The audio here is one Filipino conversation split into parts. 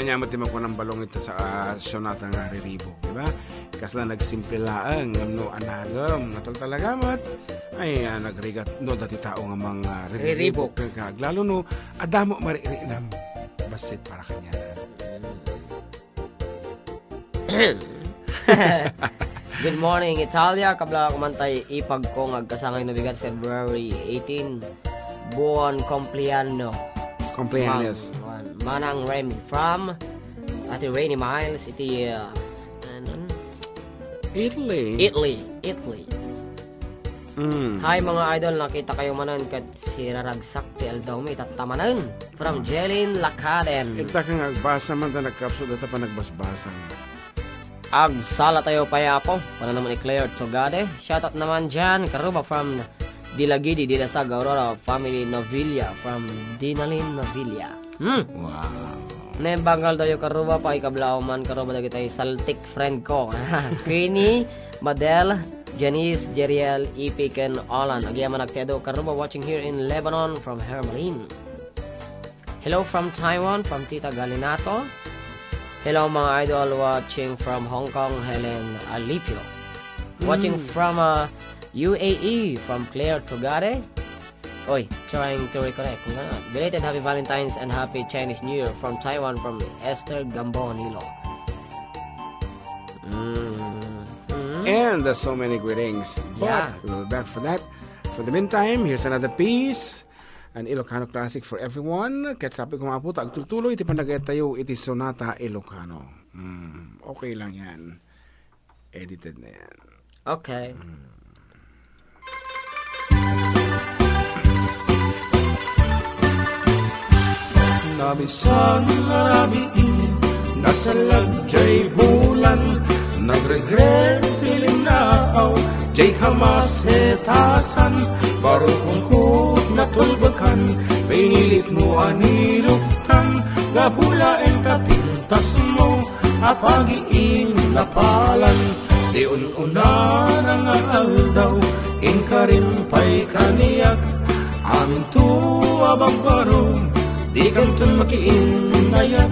anya mo timang ko ng balong ito sa Sonata nga Riribok, di ba? Kasla nagsimple laang no anagam natol talaga mat ay nagrigat no dati tao nga mga Riribok kag lalo no adamo maririnam basit para kanya. Good morning Italia, kabla kumantay ipag ko ngagkasangay na bigat February 18 buon compleanno Manang Remy from Ate Rainy Miles iti Italy. Hi mga idol, nakita kayo manan kat si Raragsak ti Aldawmi tatamanan from Jelin Lakaden. Ita kang agbasa man ta nagkapsud ata pa nagbasbasan. Agsala tayo payapo. Para naman i-Claire Togade. Shoutout naman dyan. Karuba from Dilagidi, Dilasag, Aurora Family Novilla from Dinalin Novilla. Wow. Nebangal tayo karuba pa ikablao man karuba dagi tayo saltik friend ko. Queenie, Madel, Janice, Jeriel, Ipik, and Olan. Agyaman nagtedo karuba watching here in Lebanon from Hermelin. Hello from Taiwan from Tita Galinato. Hello mga idol watching from Hong Kong, Helen Alipio. Watching from UAE from Claire Togade. Oy, trying to reconnect. Belated Happy Valentine's and Happy Chinese New Year from Taiwan from Esther Gambonilo. And there's so many greetings. Yeah. But we'll be back for that. For the meantime, here's another piece. An Ilocano classic for everyone. Kahit sabi ko mga puta, agtultuloy, iti panagay tayo, iti Sonata Ilocano. Okay lang yan. Edited na yan. Okay. Namisan narabiin, nasa lagjay bulan, nagregret tilinaaw, jay hamasetasan, baro kong hut natulbakan, pinilit mo aniluktan, gapulain kapintas mo, apagiin napalan, di ununa ng aldaw, inkarin pa'y kaniyak, amin tuwa bagbarong, di kantun makiinayat,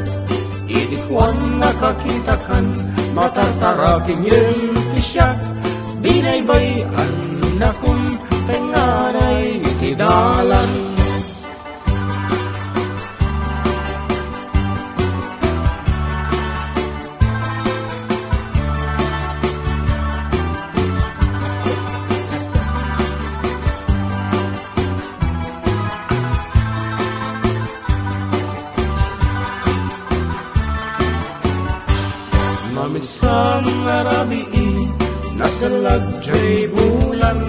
idikwan nakakitakan, matartaraking yung tisyak, binaybayan na kung tenganay itidalan. Mamisang narabiin, nasa lagjay bulan,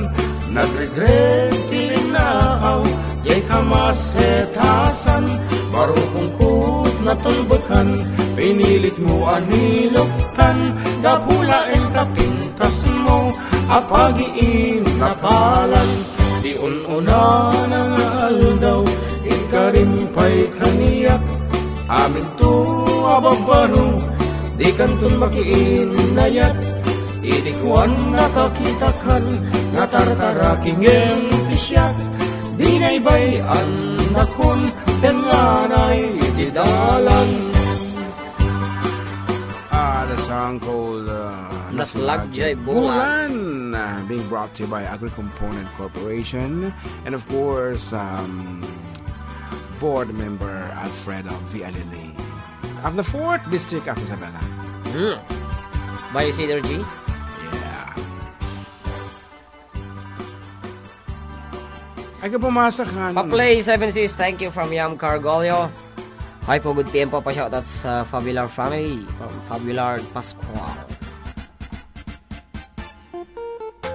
nagregret tilinaaw, jay kamasetasan, baro kong kut natulbakan, pinilit mo aniluktan, gapulain kapintas mo, apagiin napalan, di ununa ng aldaw, ikarin pa'y kaniyak, amin tuwa bagbaro, di kantun makiinayat, idikwan nakakitakan, natartaraking yung tisyak, binaybayan na kun tenganay itidalan. The song called Naslagjay Bulan. Being brought to you by Agri-Component Corporation and of course board member Alfredo Vialili of the 4th District of Isabela. By Cedar G? Yeah. Ay ka pumasok ka. Pa-play 76, thank you from Yam Cargolio. Hi po, good PM po, pa-shoutout sa Fabular family from Fabular Pascual.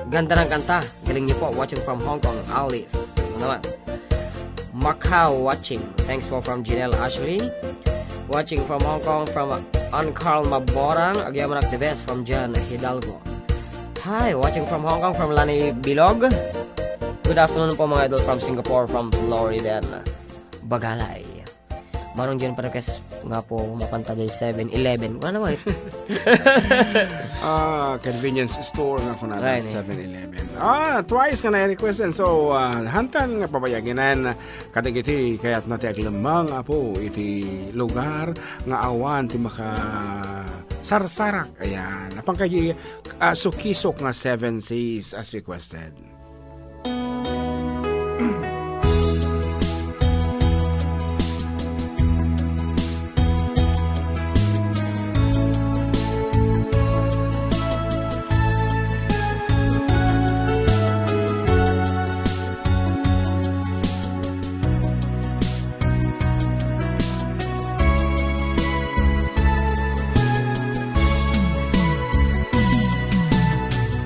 Ganda ng kanta, galing niyo po, watching from Hong Kong, Alice. Ano naman? Macau watching, thanks po from Janelle Ashley. Watching from Hong Kong from Carl Maborang. Agyaman the best from John Hidalgo. Hi, watching from Hong Kong from Lani Bilog. Good afternoon po mga idol from Singapore, from Florida, Bagalay. manong dyan pa request nga po mapanta dyan 7-Eleven. Wala naman. Convenience store nga ko na Right, 7-Eleven. Twice ka na requestin. So, hantan nga pabayaginan kadagiti kaya't nati aglamang po iti lugar nga awan ti maka sarsarak. Ayan. Apang kayo sukisok nga 7 Seas as requested.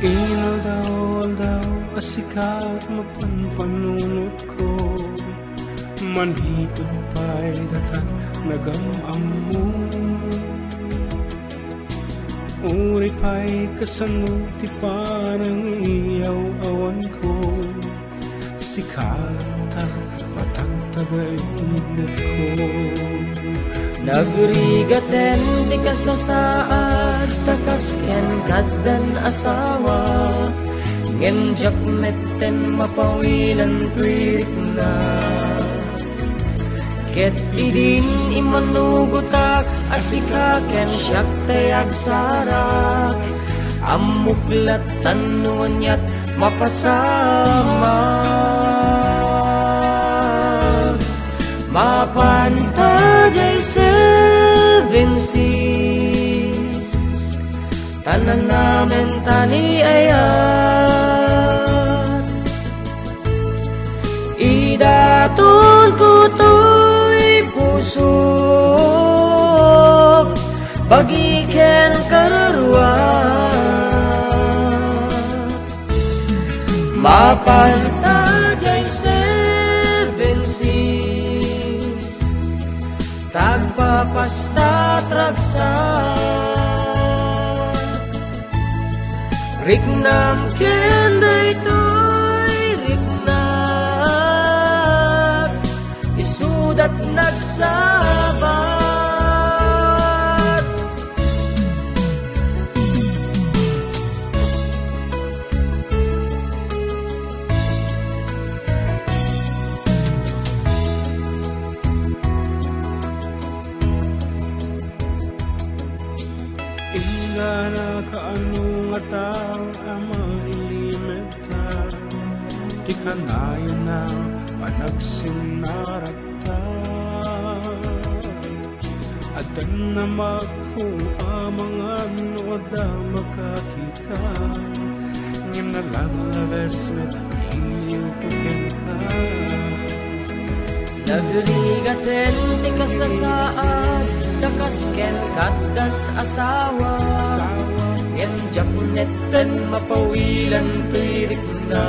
Inaldaw asikat mapanpanunot ko, manhitod pa'y datang nagamam mo. Uri pa'y kasanod ti parang iyaw-awan ko, sikalan ta matagtagaylet ko. Nagrigaten di kasasaad, takasken kaddan asawa, ngenjak metten mapawilan tuirik na. Ket idin imanugutak, asikaken siyak tayag sarak, amuklat tanuanyat mapasama. Mapanta jay 7 Seas, tanan namin tani ayat. Idaton ko to'y pusok, bagiken kararuat. Mapanta jay 7 Seas, tagpapasta tragsa, riknam kenday to'y riknam, isudat nagsabat. Ingana kaano nga tao ama ilimeta, ti kanayon na panagsinarata. Adan na magko mga noda makakita, nginalalaves met iliw ko ka. Nagrigaten di kasasaad, takasken kaddan asawa, ngenjak netten mapawilan tuirik na.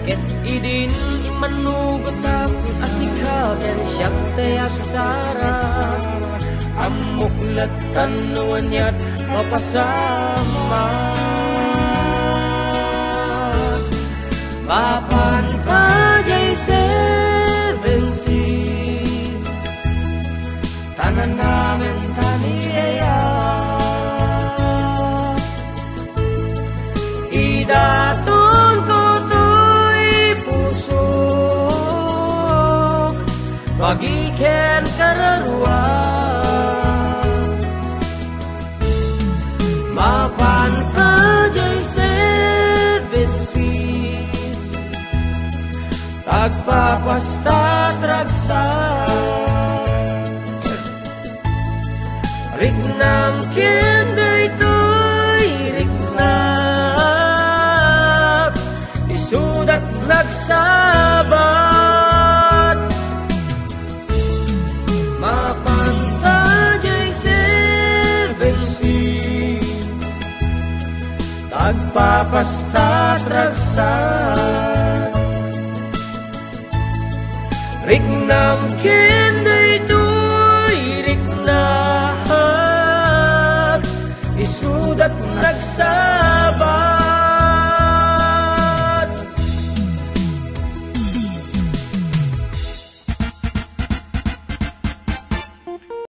Ket idin imanugutak, asikaken siyak tayak sarak, amuklat tanuanyat mapasama. Mapanta jay 7 Seas, tanan namin tani ayat. Idaton ko to'y pusok, bagiken kararuat. Mapanta jay 7 Seas, tagpapasta tragsa, riknam kenday to'y riknam, isudat nagsabat. Mapanta jay 7 Seas, tagpapasta tragsa, riknam kenday to'y riknam, isudat nagsabat.